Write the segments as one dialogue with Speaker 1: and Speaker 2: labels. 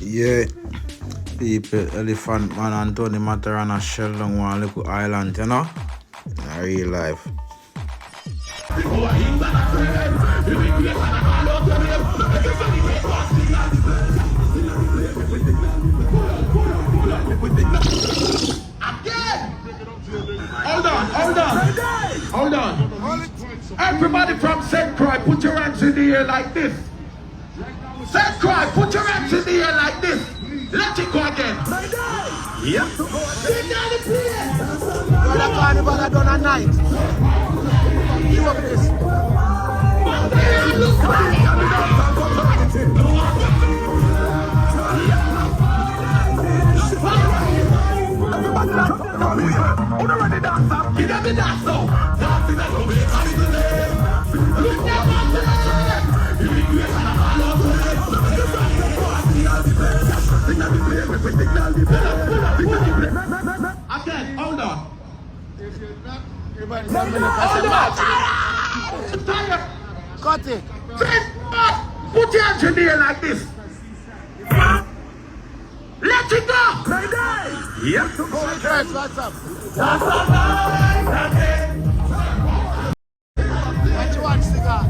Speaker 1: Yeah, people, Elephantman and Tony Matterhorn a shell down one little island, you know? In real life.
Speaker 2: Again! Hold on. Everybody from St. Croix, put your hands in the air like this. St. Croix, put your hands in the air like this. Let it go again. Yep.
Speaker 3: The carnival I done at night. Give up this.
Speaker 2: Again, hold on.
Speaker 3: Cut it.
Speaker 2: Put your hands in the air like this. Let it go. Yep.
Speaker 3: First, what's up? What you want, cigar?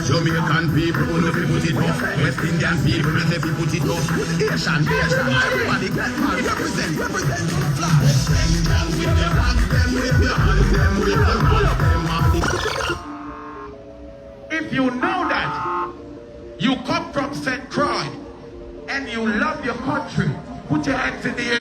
Speaker 4: Jamaican people who know people put it off. West Indian people who know people put it off. Asian, everybody get mad. Represent, flag.
Speaker 2: If you know that you come from St. Croix and you love your country, put your hands in the air.